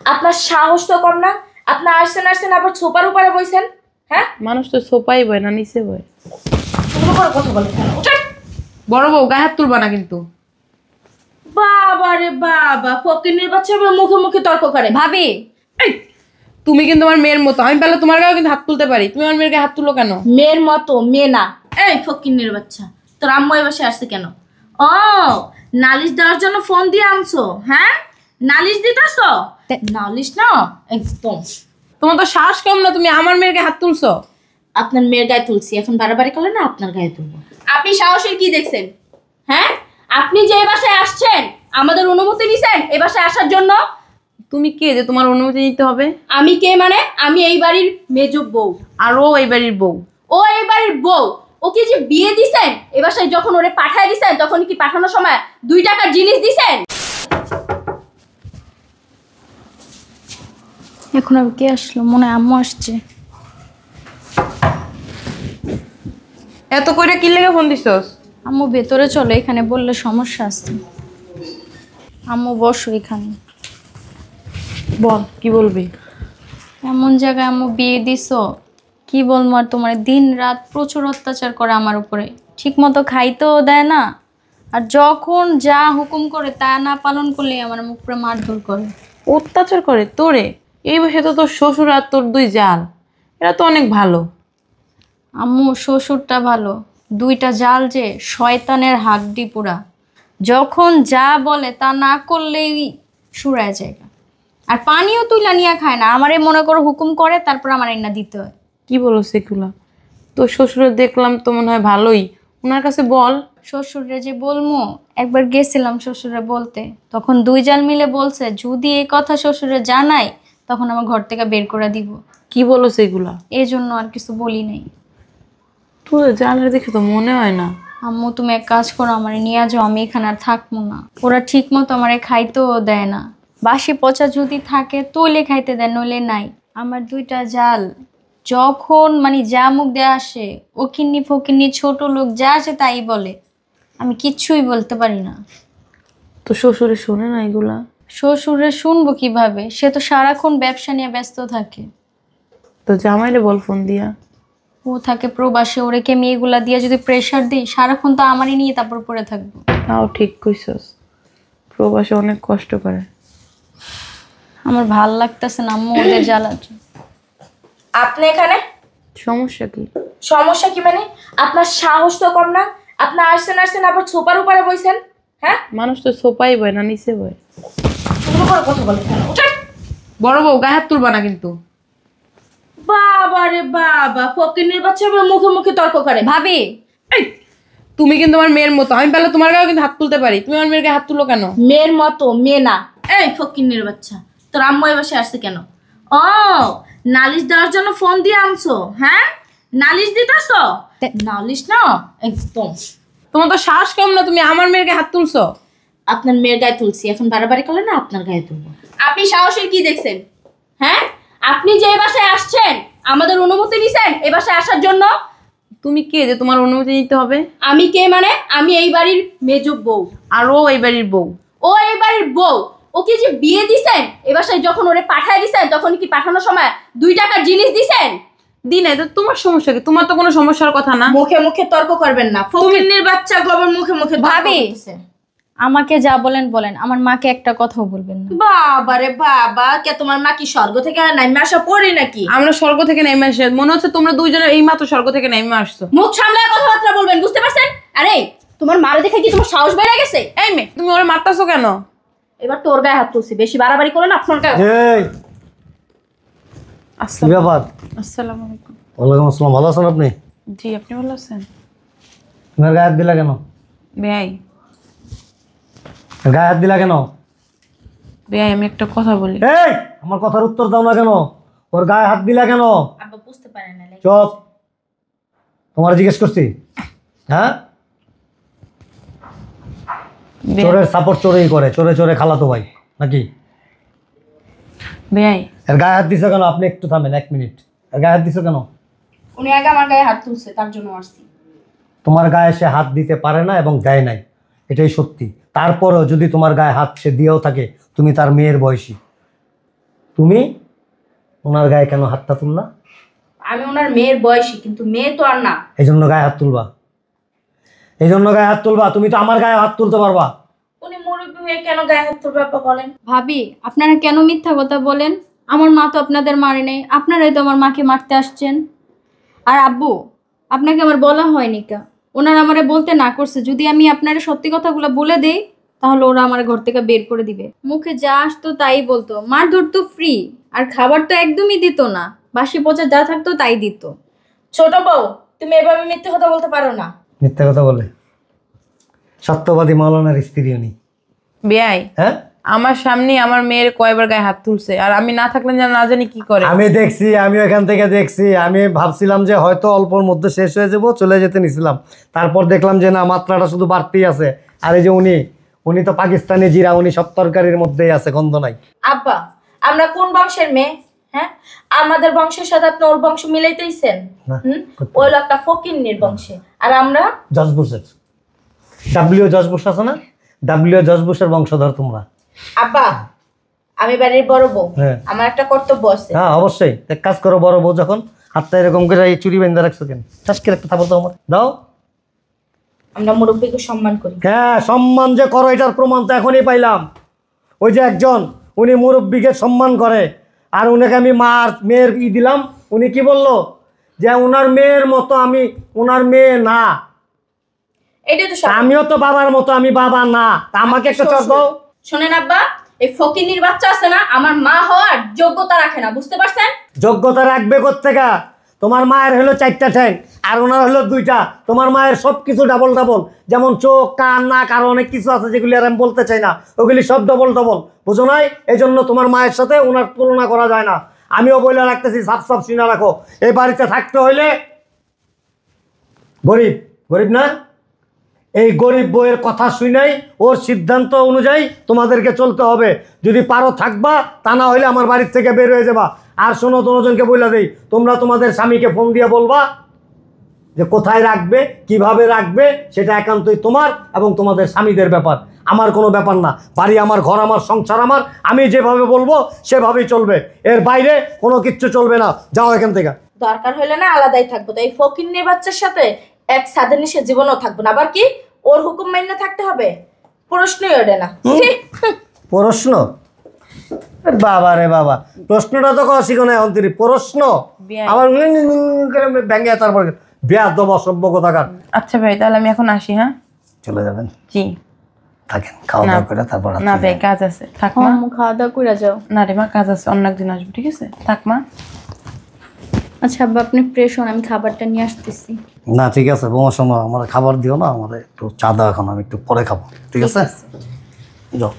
আপনার সাহস তো কম না? আপনি আসছেন আসছেন আবার ছোপার উপরে বইছেন। হ্যাঁ, মানুষ তো সোপাই বয় না, নিচে বয়। কথা বলেন কেন? ওঠেন। বড় বউ গায়ে হাত তুলবা না কিন্তু। বাবা রে বাবা, ফকিন্নির বাচ্চা আবার মুখে মুখে তর্ক করে। ভাবি, এই, তুমি কিন্তু আমার মেয়ের মতো। আমি পারলে তোমার গায়েও কিন্তু হাত তুলতে পারি। তুমি আমার মেয়ের গায়ে হাত তুলো কেন? মেয়ের মতো মেয়ে না। এই ফকিন্নির বাচ্চা, তোর আম্মু এই বাসায় আসছে কেন? ও, নালিশ দেওয়ার জন্য ফোন দিয়ে আনছো? হ্যাঁ, নালিশ দিতেছো? নালিশ না একদম। তোমার তো সাহস কম না, তুমি আমার মেয়ের গায়ে হাত তুলছো। আপনার মেয়ের গায়ে তুলছি, এখন বাড়াবাড়ি করলে না আপনার গায়ে তুলবো। আপনি সাহসের কি দেখছেন? হ্যাঁ, আপনি যে বাসায় আসছেন আমাদের অনুমতি নিছেন এ বাসায় আসার জন্য? তুমি কে যে তোমার অনুমতি নিতে হবে? আমি কে মানে? আমি এই বাড়ির মেজ বউ। আর ও এই বাড়ির বউ। ও এই বাড়ির বউ। ওকে যে বিয়ে দিছেন এ বাসায়, যখন ওরে পাঠায় দিছেন তখন কি পাঠানোর সময় 2 টাকার জিনিস দিছেন? এখন আর কে আসলো? মনে হয় আম্মু আসছে। এত কইরা কি লেগে ফোন দিছস? আম্মু ভেতরে চলো, এখানে বললে সমস্যা আছে। আম্মু বসো এখানে। বল, কি বলবি? এমন জায়গায় আম্মু বিয়ে দিছো, কি বলবো আর তোমার। দিন রাত প্রচুর অত্যাচার করে আমার উপরে, ঠিক মতো খাইতেও দেয় না। আর যখন যা হুকুম করে তা না পালন করলে আমার মুখ পুরো মারধর করে। অত্যাচার করে তোরে? এই বয়সে তো তোর শ্বশুর আর তোর 2 জাল, এরা তো অনেক ভালো। আম্মু শ্বশুরটা ভালো, 2টা জাল যে শয়তানের হাড্ডি পুরা। যখন যা বলে তা না করলেই সুরায় যায়। আর পানিও তুইলা নিয়ে খায় না, আমারে মনে করো হুকুম করে, তারপর আমার এনে দিতে হয়। কি বলো সেগুলা? তোর শ্বশুরের দেখলাম তো মনে হয় ভালোই, ওনার কাছে বল। শ্বশুরে যে বলমু, একবার গেছিলাম শ্বশুরে বলতে, তখন 2 জাল মিলে বলছে যদি এই কথা শ্বশুরে জানাই তখন আমার ঘর থেকে বের করে দিব। কি বলো সেগুলা? এই জন্য আর কিছু বলি নাই। তোর জালের দেখে তো মনে হয় না। আম্মু তুমি এক কাজ করো, আমারে নিয়ে যাও, আমি এখানে আর থাকবো না। ওরা ঠিক মতো আমারে খাইতেও দেয় না, বাসি পচা যদি থাকে তৈলে খাইতে দেয়, নইলে নাই। আমার 2টা জাল যখন মানে যা মুখ দিয়ে আসে, ওকিন্নি ফকিন্নি ছোট লোক যা আসে তাই বলে, আমি কিচ্ছুই বলতে পারি না। তো শ্বশুরে শোনে না এগুলা? শ্বশুরে শুনবো কিভাবে? সে তো সারাক্ষণ ব্যবসা নিয়ে ব্যস্ত থাকে। তো জামাইরে বল ফোন দিয়া। ও থাকে প্রবাসে, ওরে কে আমি এগুলা দিয়ে যদি প্রেশার দিই সারাক্ষণ তো আমারই নিয়ে তারপর পড়ে থাকবো। তাও ঠিক কইছস, প্রবাসে অনেক কষ্ট করে। আমার ভাল লাগতেছে না আম্মু ওদের জ্বালাচ্ছে। আপনি এখানে? সমস্যা কি? সমস্যা কি মানে? আপনার সাহস তো কম না? আপনি আসছেন আসছেন আবার ছোপার উপরে বইছেন। হ্যাঁ, মানুষ তো সোপাই বয় না, নিচে বয়। কথা বলেন কেন? ওঠেন। বড় বউ গায়ে হাত তুলবা না কিন্তু। বাবা রে বাবা, ফকিন্নির বাচ্চা আবার মুখে মুখে তর্ক করে। ভাবি, এই, তুমি কিন্তু আমার মেয়ের মতো। আমি পারলে তোমার গায়েও কিন্তু হাত তুলতে পারি। তুমি আমার মেয়ের গায়ে হাত তুলো কেন? মেয়ের মতো মেয়ে না। এই ফকিন্নির বাচ্চা, তোর আম্মু এই বাসায় আসছে কেন? ও, নালিশ দেওয়ার জন্য ফোন দিয়ে আনছো? হ্যাঁ, নালিশ দিতেছো? নালিশ না একদম। তোমার তো সাহস কম না, তুমি আমার মেয়ের গায়ে হাত তুলছো। আপনার মেয়ের গায়ে তুলছি, এখন বাড়াবাড়ি করলে না আপনার গায়ে তুলবো। আপনি সাহসের কি দেখছেন? হ্যাঁ, আপনি যে বাসায় আসছেন আমাদের অনুমতি নিছেন এ বাসায় আসার জন্য? তুমি কে যে তোমার অনুমতি নিতে হবে? আমি কে মানে? আমি এই বাড়ির মেজ বউ। আর ও এই বাড়ির বউ। ও এই বাড়ির বউ। ওকে যে বিয়ে দিছেন এ বাসায়, যখন ওরে পাঠায় দিছেন তখন কি পাঠানোর সময় 2 টাকার জিনিস দিছেন? দিনে তো তোমার সমস্যা কি? তোমার তো কোনো সমস্যার কথা না। মুখে মুখে তর্ক করবেন না। ফকিন্নির বাচ্চা গোবর মুখে মুখে ভাবি, আমাকে যা বলেন বলেন, আমার মাকে একটা কথাও বলবেন না। বাবা রে বাবা, কে তোমার মা কি স্বর্গ থেকে নাইমে আসা পড়ে নাকি? আমরা স্বর্গ থেকে নেমে আসি? মনে হচ্ছে তোমরা 2 জনের এই মাত্র স্বর্গ থেকে নেমে আসছো। মুখ সামলায় কথাবার্তা বলবেন, বুঝতে পারছেন? আরে তোমার মারে দেখে কি তোমার সাহস বেড়ে গেছে? এই মেয়ে, তুমি ওরে মারতাছো কেন? এবার তোর গায়ে হাত তুলছি, বেশি বাড়াবাড়ি করো না আপনার গায়ে। এই কি ব্যাপার? আসসালামু আলাইকুম। ওয়ালাইকুম আসসালাম। ভালো আছেন আপনি? জি, আপনি ভালো আছেন? তোমার গায়ে হাত দিলা কেন? বেয়াই, গায়ে হাত দিলা কেন? বেয়াই, আমি একটা কথা বলি। এই আমার কথার উত্তর দাও না কেন? ওর গায়ে হাত দিলা কেন? আব্বা বুঝতে পারেন না। চুপ। তোমার জিজ্ঞেস করছি? হ্যাঁ, চোরের সাপোর্ট চোরেই করে, চোরে চোরে খালাতো ভাই নাকি? বেয়াই, এর গায়ে হাত দিছো কেন? আপনি একটু থামেন, 1 মিনিট। এর গায়ে হাত দিছো কেন? উনি আগে আমার গায়ে হাত তুলছে, তার জন্য আসছি। তোমার গায়ে সে হাত দিতে পারে না এবং দেয় নাই, এটাই সত্যি। তারপরেও যদি তোমার গায়ে হাত সে দিয়েও থাকে, তুমি তার মেয়ের বয়সী। তুমি ওনার গায়ে কেন হাতটা তুললা? আমি ওনার মেয়ের বয়সী, কিন্তু মেয়ে তো আর না। এই জন্য গায়ে হাত তুলবা? এই জন্য গায়ে হাত তুলবা? তুমি তো আমার গায়ে হাত তুলতে পারবা। উনি মুরব্বী হয়ে কেন গায়ে হাত তুলবে আপা বলেন? ভাবি, আপনারা কেন মিথ্যা কথা বলেন? আমার মা তো আপনাদের মারে নাই, আপনারাই তো আমার মাকে মারতে আসছেন। আর আব্বু, আপনাকে আমার বলা হয়নি কা, ওনারা আমারে বলতে না করছে যদি আমি আপনার সত্যি কথাগুলো বলে দেই তাহলে ওরা আমার ঘর থেকে বের করে দিবে। মুখে যা আসতো তাই বলতো, মারধর তো ফ্রি, আর খাবার তো একদমই দিত না, বাসি পচা যা থাকতো তাই দিত। ছোট বউ, তুমি এভাবে মিথ্যে কথা বলতে পারো না। মিথ্যা কথা বলে? সত্যবাদী মাওলানার স্ত্রী উনি। বেয়াই, হ্যাঁ, আমার সামনে আমার মেয়ের কয়বার গায়ে হাত তুলছে, আর আমি না থাকলে যেন না জানি কি করে। আমি দেখছি, আমি এখান থেকে দেখছি। আমি ভাবছিলাম যে হয়তো অল্পর মধ্যে শেষ হয়ে যাবো, চলে যেতে নিছিলাম। তারপর দেখলাম যে না, মাত্রাটা শুধু বাড়তেই আছে। আর এই যে উনি তো পাকিস্তানি জিরা, উনি সব তরকারির মধ্যেই আছে, গন্ধ নাই। আব্বা, আমরা কোন বংশের মেয়ে? হ্যাঁ, আমাদের বংশের সাথে আপনি ওর বংশ মিলাইতেইছেন। না, ওই লোকটা ফকিন্নির বংশে, আর আমরা জজবুসের। ডাব্লিউ জজবুস আছে না, ডাব্লিউ জজবুসের বংশধর তোমরা। আব্বা, আমি বাড়ির বড় বউ, হ্যাঁ। আমার একটা কর্তব্য আছে। হ্যাঁ অবশ্যই, এক কাজ করো, বড় বউ যখন, হাতটা এরকম করে এই চুরি বেঁধে রাখছো কেন? চাষকে একটা থাপড় দাও, আমার দাও। আমরা মুরব্বীকে সম্মান করি। হ্যাঁ, সম্মান যে করো এটার প্রমাণ তো এখনই পাইলাম। ওই যে একজন, উনি মুরব্বীকে সম্মান করে, আর উনাকে আমি মেয়ের দিলাম। উনি কি বললো? যে ওনার মেয়ের মতো আমি, ওনার মেয়ে না। এটাই তো সব। আমিও তো বাবার মতো, আমি বাবা না। তা আমাকে একটা চর দাও। শোনেন আব্বা, এই ফকিন্নির বাচ্চা আছে না, আমার মা হওয়ার যোগ্যতা রাখে না, বুঝতে পারছেন? যোগ্যতা রাখবে কোত্থেকা? তোমার মায়ের হলো 4টা ঠ্যাং, আর ওনার হলো 2টা। তোমার মায়ের সব কিছু ডাবল ডাবল, যেমন চোখ, কান, নাক, আরো অনেক কিছু আছে যেগুলি আর আমি বলতে চাই না, ওগুলি সব ডবল ডবল, বুঝো নাই? এই জন্য তোমার মায়ের সাথে ওনার তুলনা করা যায় না। আমিও বলে রাখতেছি, সাপ সাপ শুনে রাখো, এই বাড়িতে থাকতে হইলে গরিব গরিব না, এই গরিব বইয়ের কথা শুনেই ওর সিদ্ধান্ত অনুযায়ী তোমাদেরকে চলতে হবে। যদি পারো থাকবা, তা না হইলে আমার বাড়ির থেকে বের হয়ে যাবা। আর শোনো, তোমাদেরকে বলে দেই, তোমরা তোমাদের স্বামীকে ফোন দিয়ে বলবা যে কোথায় রাখবে, কিভাবে রাখবে, সেটা একান্তই তোমার এবং তোমাদের স্বামীদের ব্যাপার, আমার কোনো ব্যাপার না। বাড়ি আমার, ঘর আমার, সংসার আমার, আমি যেভাবে বলবো সেভাবেই চলবে। এর বাইরে কোনো কিচ্ছু চলবে না। যাও এখান থেকে। দরকার হইলে না আলাদাই থাকবো, তো এই ফকিন্নির বাচ্চার সাথে এক ছাদের নিচে জীবনও থাকবো না। আবার কি ওর হুকুম মাইনে থাকতে হবে? প্রশ্নই ওঠে না। ছি! প্রশ্ন? বাবা রে বাবা, প্রশ্নটা তো শিখো না অন্তরি, প্রশ্ন বিয়াই। আবার ব্যাঙ্গে, তারপর বিয়া দেব, অসভ্য কোথাকার। আচ্ছা ভাই, তাহলে আমি এখন আসি। হ্যাঁ, চলে যাবেন? জি। থাকেন, খাওয়া দাওয়া করে তারপর না ভাই, কাজ আছে, থাক মা। খাওয়া দাওয়া করে যাও। না রে মা, কাজ আছে, অন্য একদিন আসবো, ঠিক আছে? থাক মা। আচ্ছা আব্বা, আপনি ফ্রেশ হন, আমি খাবারটা নিয়ে আসতেছি। না ঠিক আছে, তোমার সময় আমার খাবার দিও না, আমার একটু চা দাও, এখন আমি একটু পরে খাবো, ঠিক আছে? যাও।